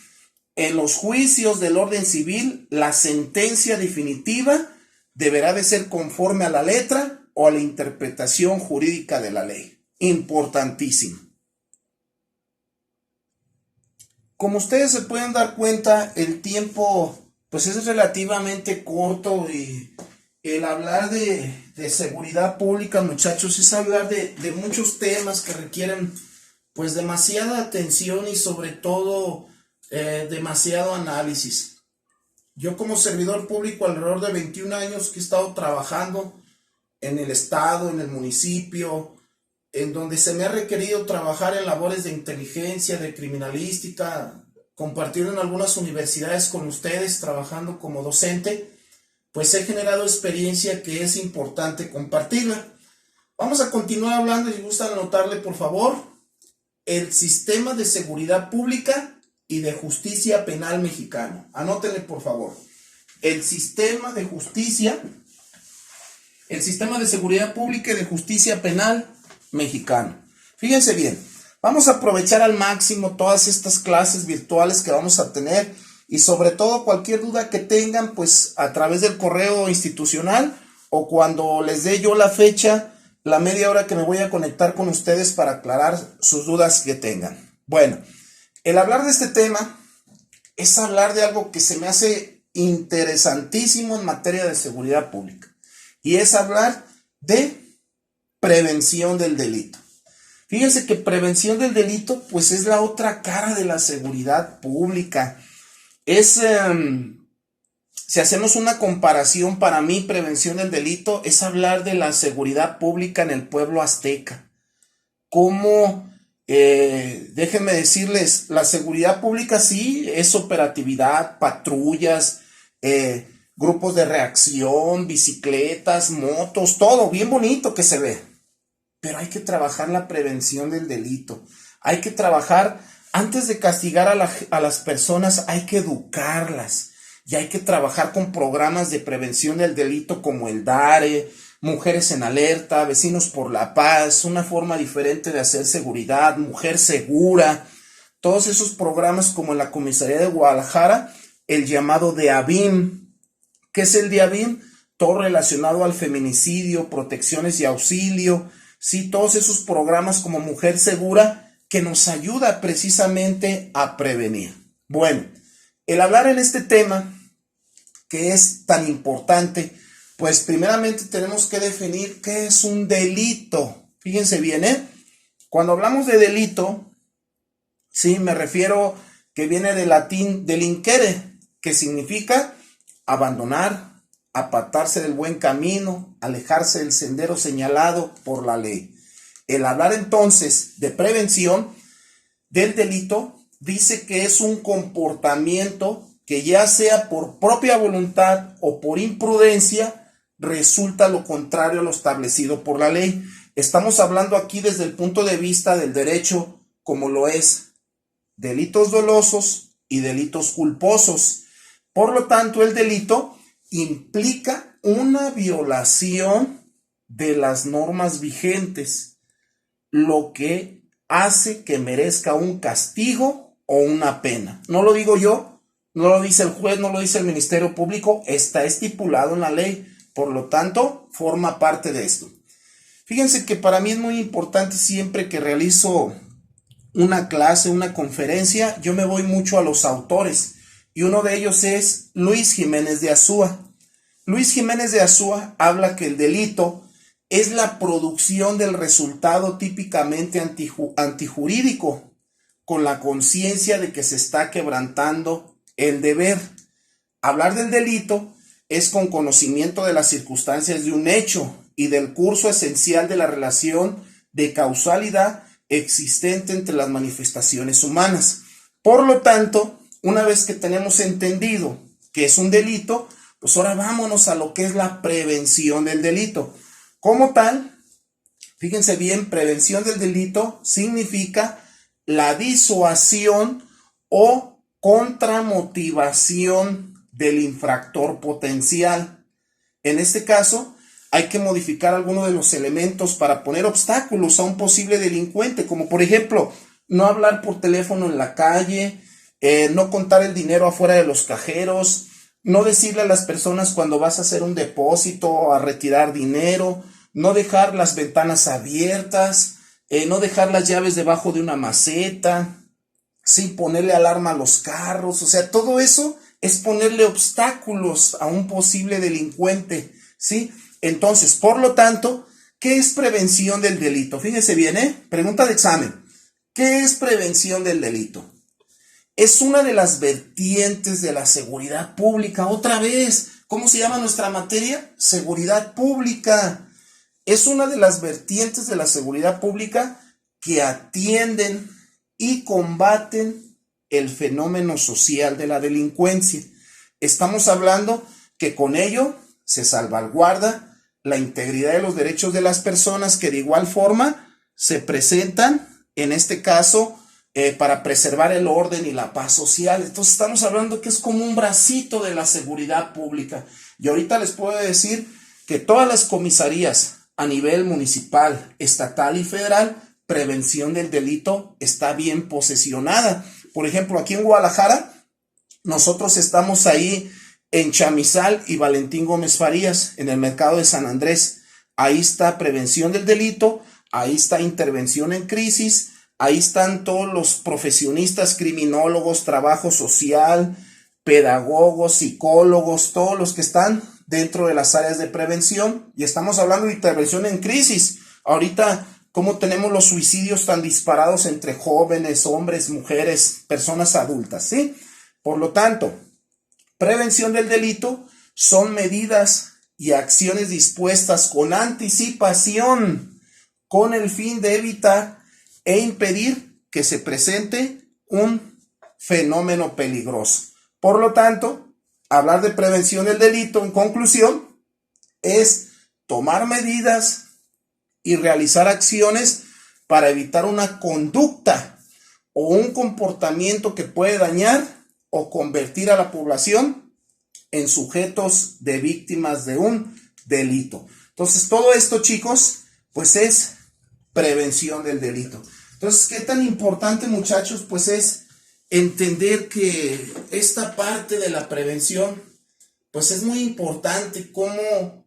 En los juicios del orden civil, la sentencia definitiva deberá de ser conforme a la letra o a la interpretación jurídica de la ley. Importantísimo. Como ustedes se pueden dar cuenta, el tiempo pues es relativamente corto y el hablar de seguridad pública, muchachos, es hablar de muchos temas que requieren pues demasiada atención y sobre todo demasiado análisis. Yo como servidor público alrededor de 21 años que he estado trabajando en el estado, en el municipio, en donde se me ha requerido trabajar en labores de inteligencia, de criminalística, compartir en algunas universidades con ustedes, trabajando como docente, pues he generado experiencia que es importante compartirla. Vamos a continuar hablando, si gustan anotarle por favor, el sistema de seguridad pública y de justicia penal mexicano. Anótenle por favor. El sistema de justicia, el sistema de seguridad pública y de justicia penal mexicano. Fíjense bien, vamos a aprovechar al máximo todas estas clases virtuales que vamos a tener y sobre todo cualquier duda que tengan, pues a través del correo institucional o cuando les dé yo la fecha, la media hora que me voy a conectar con ustedes para aclarar sus dudas que tengan. Bueno, el hablar de este tema es hablar de algo que se me hace interesantísimo en materia de seguridad pública y es hablar de prevención del delito. Fíjense que prevención del delito pues es la otra cara de la seguridad pública. Si hacemos una comparación, para mí prevención del delito es hablar de la seguridad pública en el pueblo azteca. Cómo Déjenme decirles, la seguridad pública sí es operatividad, patrullas, grupos de reacción, bicicletas, motos, todo bien bonito que se ve. Pero hay que trabajar la prevención del delito. Hay que trabajar, antes de castigar a las personas, hay que educarlas. Y hay que trabajar con programas de prevención del delito como el DARE, Mujeres en Alerta, Vecinos por la Paz, una forma diferente de hacer seguridad, Mujer Segura. Todos esos programas como en la Comisaría de Guadalajara, el llamado DEAVIM. ¿Qué es el DEAVIM? Todo relacionado al feminicidio, protecciones y auxilio. Sí, todos esos programas como Mujer Segura que nos ayuda precisamente a prevenir. Bueno, el hablar en este tema que es tan importante, pues primeramente tenemos que definir qué es un delito. Fíjense bien, cuando hablamos de delito, sí, me refiero que viene del latín delinquere, que significa abandonar, apartarse del buen camino, alejarse del sendero señalado por la ley. El hablar entonces de prevención del delito dice que es un comportamiento que ya sea por propia voluntad o por imprudencia resulta lo contrario a lo establecido por la ley. Estamos hablando aquí desde el punto de vista del derecho, como lo es delitos dolosos y delitos culposos. Por lo tanto, el delito implica una violación de las normas vigentes, lo que hace que merezca un castigo o una pena. No lo digo yo, no lo dice el juez, no lo dice el Ministerio Público, está estipulado en la ley, por lo tanto, forma parte de esto. Fíjense que para mí es muy importante siempre que realizo una clase, una conferencia, yo me voy mucho a los autores, y uno de ellos es Luis Jiménez de Azúa. Luis Jiménez de Azúa habla que el delito es la producción del resultado típicamente antijurídico, con la conciencia de que se está quebrantando el deber. Hablar del delito es con conocimiento de las circunstancias de un hecho y del curso esencial de la relación de causalidad existente entre las manifestaciones humanas. Por lo tanto, una vez que tenemos entendido que es un delito, pues ahora vámonos a lo que es la prevención del delito. Como tal, fíjense bien, prevención del delito significa la disuasión o contramotivación del infractor potencial. En este caso, hay que modificar algunos de los elementos para poner obstáculos a un posible delincuente, como por ejemplo, no hablar por teléfono en la calle, no contar el dinero afuera de los cajeros, no decirle a las personas cuando vas a hacer un depósito o a retirar dinero, no dejar las ventanas abiertas, no dejar las llaves debajo de una maceta, sin ponerle alarma a los carros. O sea, todo eso es ponerle obstáculos a un posible delincuente, ¿sí? Entonces, por lo tanto, ¿qué es prevención del delito? Fíjense bien, pregunta de examen. ¿Qué es prevención del delito? Es una de las vertientes de la seguridad pública. Otra vez, ¿cómo se llama nuestra materia? Seguridad pública. Es una de las vertientes de la seguridad pública que atienden y combaten el fenómeno social de la delincuencia. Estamos hablando que con ello se salvaguarda la integridad de los derechos de las personas que de igual forma se presentan, en este caso, para preservar el orden y la paz social. Entonces estamos hablando que es como un bracito de la seguridad pública. Y ahorita les puedo decir que todas las comisarías a nivel municipal, estatal y federal, prevención del delito está bien posesionada. Por ejemplo, aquí en Guadalajara, nosotros estamos ahí en Chamizal y Valentín Gómez Farías, en el mercado de San Andrés. Ahí está prevención del delito, ahí está intervención en crisis, ahí están todos los profesionistas, criminólogos, trabajo social, pedagogos, psicólogos, todos los que están dentro de las áreas de prevención. Y estamos hablando de intervención en crisis. Ahorita, ¿cómo tenemos los suicidios tan disparados entre jóvenes, hombres, mujeres, personas adultas? ¿Sí? Por lo tanto, prevención del delito son medidas y acciones dispuestas con anticipación, con el fin de evitar e impedir que se presente un fenómeno peligroso. Por lo tanto, hablar de prevención del delito, en conclusión, es tomar medidas y realizar acciones para evitar una conducta o un comportamiento que puede dañar o convertir a la población en sujetos de víctimas de un delito. Entonces, todo esto, chicos, pues es prevención del delito. Entonces, ¿qué tan importante, muchachos? Pues es entender que esta parte de la prevención, pues es muy importante, cómo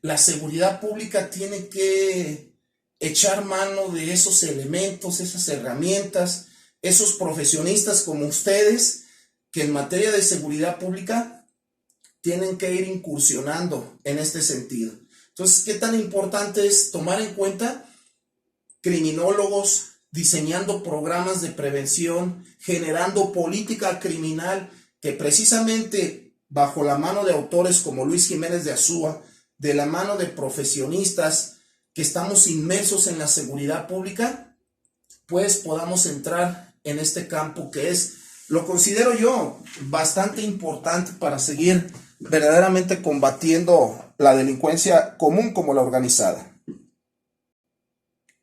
la seguridad pública tiene que echar mano de esos elementos, esas herramientas, esos profesionistas como ustedes, que en materia de seguridad pública tienen que ir incursionando en este sentido. Entonces, ¿qué tan importante es tomar en cuenta criminólogos diseñando programas de prevención, generando política criminal que precisamente bajo la mano de autores como Luis Jiménez de Azúa, de la mano de profesionistas que estamos inmersos en la seguridad pública, pues podamos entrar en este campo que es, lo considero yo, bastante importante para seguir verdaderamente combatiendo la delincuencia común como la organizada.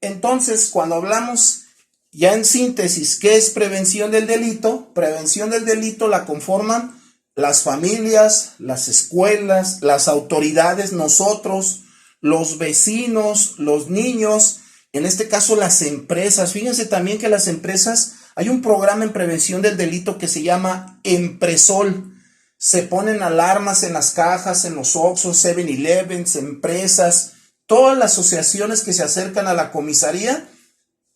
Entonces, cuando hablamos ya en síntesis, ¿qué es prevención del delito? Prevención del delito la conforman las familias, las escuelas, las autoridades, nosotros, los vecinos, los niños, en este caso las empresas. Fíjense también que las empresas, hay un programa en prevención del delito que se llama Empresol. Se ponen alarmas en las cajas, en los Oxxos, 7-Elevens, empresas, todas las asociaciones que se acercan a la comisaría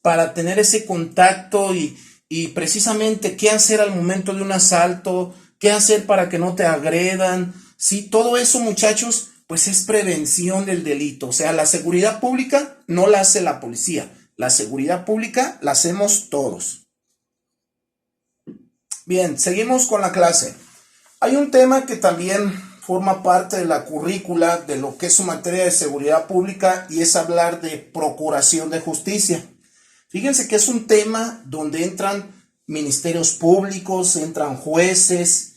para tener ese contacto y precisamente qué hacer al momento de un asalto, qué hacer para que no te agredan. Sí, todo eso, muchachos, pues es prevención del delito. O sea, la seguridad pública no la hace la policía, la seguridad pública la hacemos todos. Bien, seguimos con la clase. Hay un tema que también forma parte de la currícula de lo que es su materia de seguridad pública y es hablar de procuración de justicia. Fíjense que es un tema donde entran ministerios públicos, entran jueces,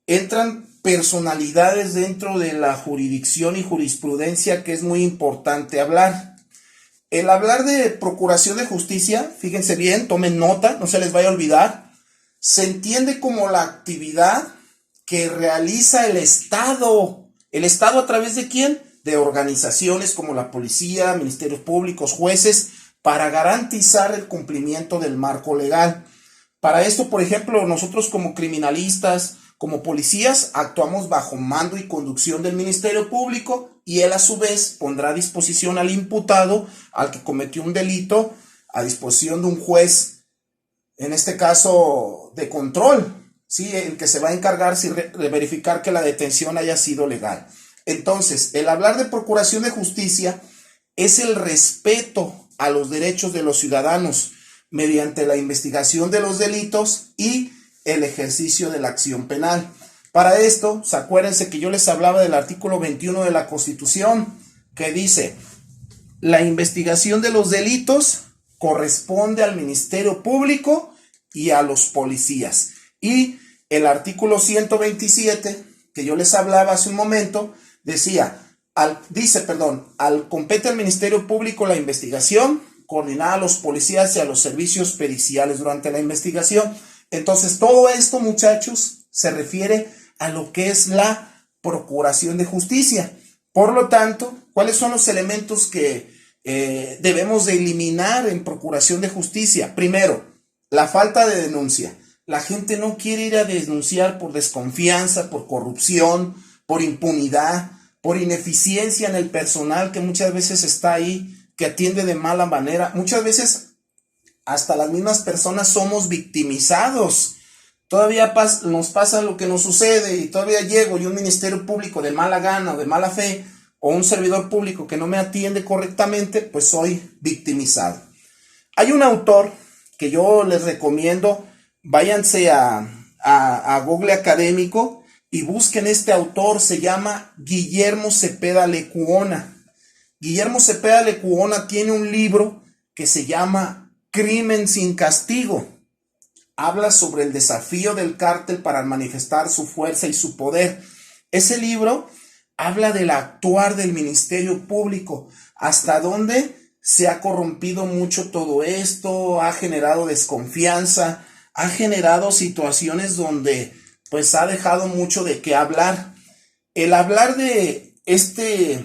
entran personalidades dentro de la jurisdicción y jurisprudencia que es muy importante hablar. El hablar de procuración de justicia, fíjense bien, tomen nota, no se les vaya a olvidar, se entiende como la actividad que realiza el Estado. ¿El Estado a través de quién? De organizaciones como la policía, ministerios públicos, jueces, para garantizar el cumplimiento del marco legal. Para esto, por ejemplo, nosotros como criminalistas, como policías, actuamos bajo mando y conducción del Ministerio Público y él a su vez pondrá a disposición al imputado, al que cometió un delito, a disposición de un juez, en este caso de control, ¿sí? El que se va a encargar de verificar que la detención haya sido legal. Entonces, el hablar de procuración de justicia es el respeto a los derechos de los ciudadanos mediante la investigación de los delitos y el ejercicio de la acción penal. Para esto, acuérdense que yo les hablaba del artículo 21 de la Constitución, que dice: la investigación de los delitos corresponde al Ministerio Público y a los policías. Y el artículo 127, que yo les hablaba hace un momento, decía, compete al Ministerio Público la investigación, coordinar a los policías y a los servicios periciales durante la investigación. Entonces, todo esto, muchachos, se refiere a lo que es la procuración de justicia. Por lo tanto, ¿cuáles son los elementos que debemos de eliminar en procuración de justicia? Primero, la falta de denuncia. La gente no quiere ir a denunciar por desconfianza, por corrupción, por impunidad, por ineficiencia en el personal que muchas veces está ahí, que atiende de mala manera. Muchas veces hasta las mismas personas somos victimizados. Todavía nos pasa lo que nos sucede y todavía llego y un ministerio público de mala gana o de mala fe o un servidor público que no me atiende correctamente, pues soy victimizado. Hay un autor que yo les recomiendo, váyanse a Google académico y busquen este autor, se llama Guillermo Cepeda Lecuona. Guillermo Cepeda Lecuona tiene un libro que se llama Crimen sin Castigo. Habla sobre el desafío del cártel para manifestar su fuerza y su poder. Ese libro habla del actuar del Ministerio Público, hasta dónde se ha corrompido mucho todo esto, ha generado desconfianza, ha generado situaciones donde pues ha dejado mucho de qué hablar. El hablar de este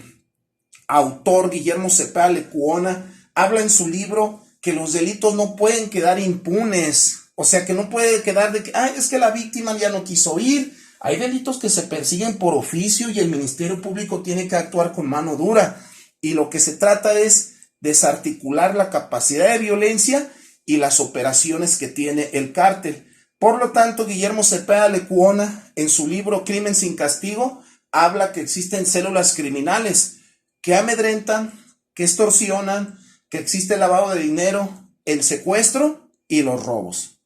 autor, Guillermo Cepeda Lecuona, habla en su libro que los delitos no pueden quedar impunes, o sea que no puede quedar de que, es que la víctima ya no quiso ir. Hay delitos que se persiguen por oficio y el Ministerio Público tiene que actuar con mano dura, y lo que se trata es desarticular la capacidad de violencia y las operaciones que tiene el cártel. Por lo tanto, Guillermo Cepeda Lecuona, en su libro Crimen sin Castigo, habla que existen células criminales que amedrentan, que extorsionan, que existe el lavado de dinero, el secuestro y los robos.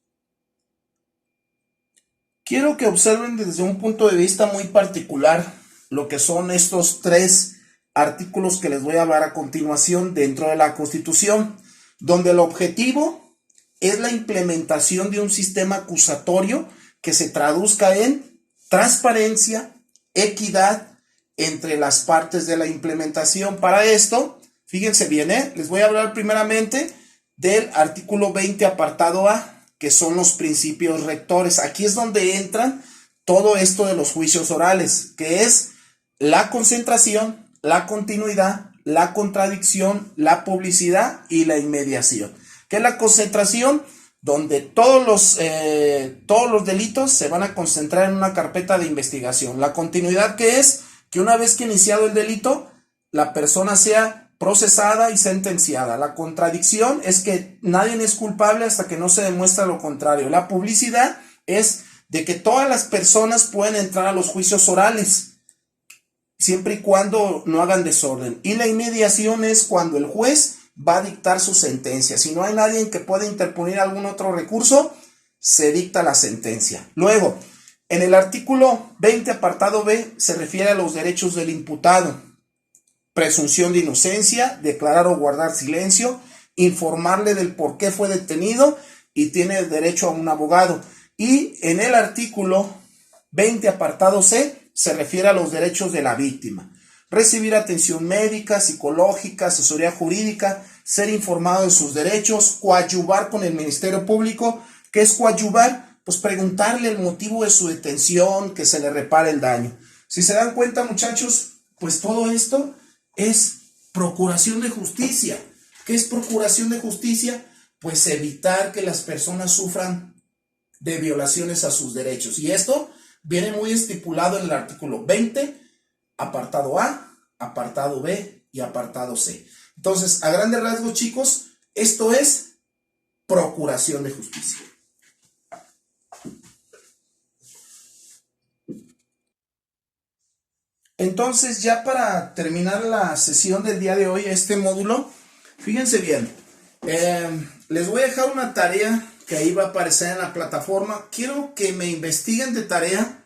Quiero que observen desde un punto de vista muy particular lo que son estos 3 artículos que les voy a hablar a continuación dentro de la Constitución, donde el objetivo es la implementación de un sistema acusatorio que se traduzca en transparencia, equidad entre las partes de la implementación. Para esto, fíjense bien, les voy a hablar primeramente del artículo 20, apartado A, que son los principios rectores. Aquí es donde entran todo esto de los juicios orales, que es la concentración, la continuidad, la contradicción, la publicidad y la inmediación. ¿Qué es la concentración? Donde todos los delitos se van a concentrar en una carpeta de investigación. La continuidad, que es que una vez que iniciado el delito, la persona sea procesada y sentenciada. La contradicción es que nadie es culpable hasta que no se demuestra lo contrario. La publicidad es de que todas las personas pueden entrar a los juicios orales, siempre y cuando no hagan desorden. Y la inmediación es cuando el juez va a dictar su sentencia. Si no hay nadie que pueda interponer algún otro recurso, se dicta la sentencia. Luego, en el artículo 20, apartado B, se refiere a los derechos del imputado. Presunción de inocencia, declarar o guardar silencio, informarle del por qué fue detenido y tiene el derecho a un abogado. Y en el artículo 20, apartado C, se refiere a los derechos de la víctima. Recibir atención médica, psicológica, asesoría jurídica, ser informado de sus derechos, coadyuvar con el Ministerio Público. ¿Qué es coadyuvar? Pues preguntarle el motivo de su detención, que se le repare el daño. Si se dan cuenta, muchachos, pues todo esto es procuración de justicia. ¿Qué es procuración de justicia? Pues evitar que las personas sufran de violaciones a sus derechos. Y esto viene muy estipulado en el artículo 20, apartado A, apartado B y apartado C. Entonces, a grandes rasgos, chicos, esto es procuración de justicia. Entonces, ya para terminar la sesión del día de hoy, este módulo, fíjense bien, les voy a dejar una tarea que ahí va a aparecer en la plataforma. Quiero que me investiguen de tarea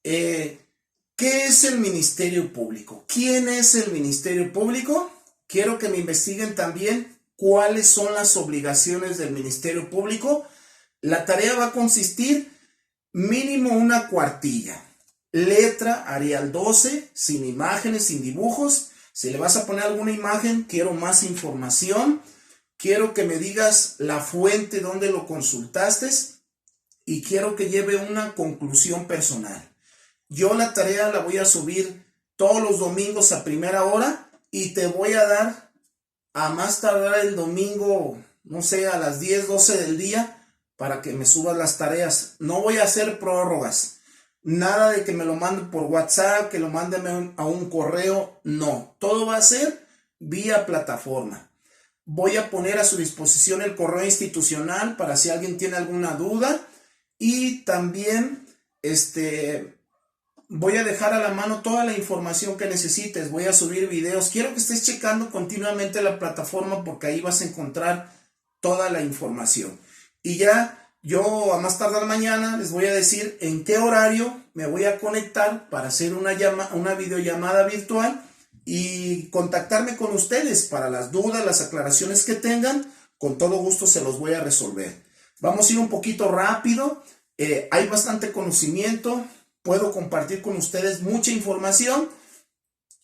¿qué es el Ministerio Público? ¿Quién es el Ministerio Público? Quiero que me investiguen también cuáles son las obligaciones del Ministerio Público. La tarea va a consistir mínimo una cuartilla. Letra Arial 12, sin imágenes, sin dibujos. Si le vas a poner alguna imagen, quiero más información. Quiero que me digas la fuente donde lo consultaste y quiero que lleve una conclusión personal. Yo la tarea la voy a subir todos los domingos a primera hora y te voy a dar a más tardar el domingo, no sé, a las 10, 12 del día para que me subas las tareas. No voy a hacer prórrogas. Nada de que me lo mande por WhatsApp, que lo mande a un correo. No, todo va a ser vía plataforma. Voy a poner a su disposición el correo institucional para si alguien tiene alguna duda. Y también voy a dejar a la mano toda la información que necesites. Voy a subir videos. Quiero que estés checando continuamente la plataforma porque ahí vas a encontrar toda la información. Y ya yo a más tardar mañana les voy a decir en qué horario me voy a conectar para hacer una videollamada virtual y contactarme con ustedes para las dudas, las aclaraciones que tengan. Con todo gusto se los voy a resolver. Vamos a ir un poquito rápido. Hay bastante conocimiento. Puedo compartir con ustedes mucha información.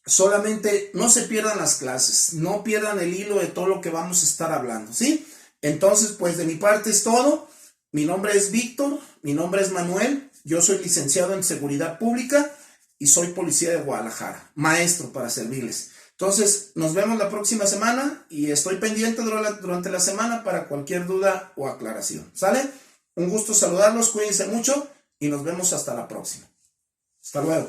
Solamente no se pierdan las clases. No pierdan el hilo de todo lo que vamos a estar hablando, ¿sí? Entonces, pues de mi parte es todo. Mi nombre es Víctor. Mi nombre es Manuel. Yo soy licenciado en Seguridad Pública y soy policía de Guadalajara. Maestro para servirles. Entonces, nos vemos la próxima semana y estoy pendiente durante la semana para cualquier duda o aclaración. ¿Sale? Un gusto saludarlos, cuídense mucho y nos vemos hasta la próxima. Hasta luego.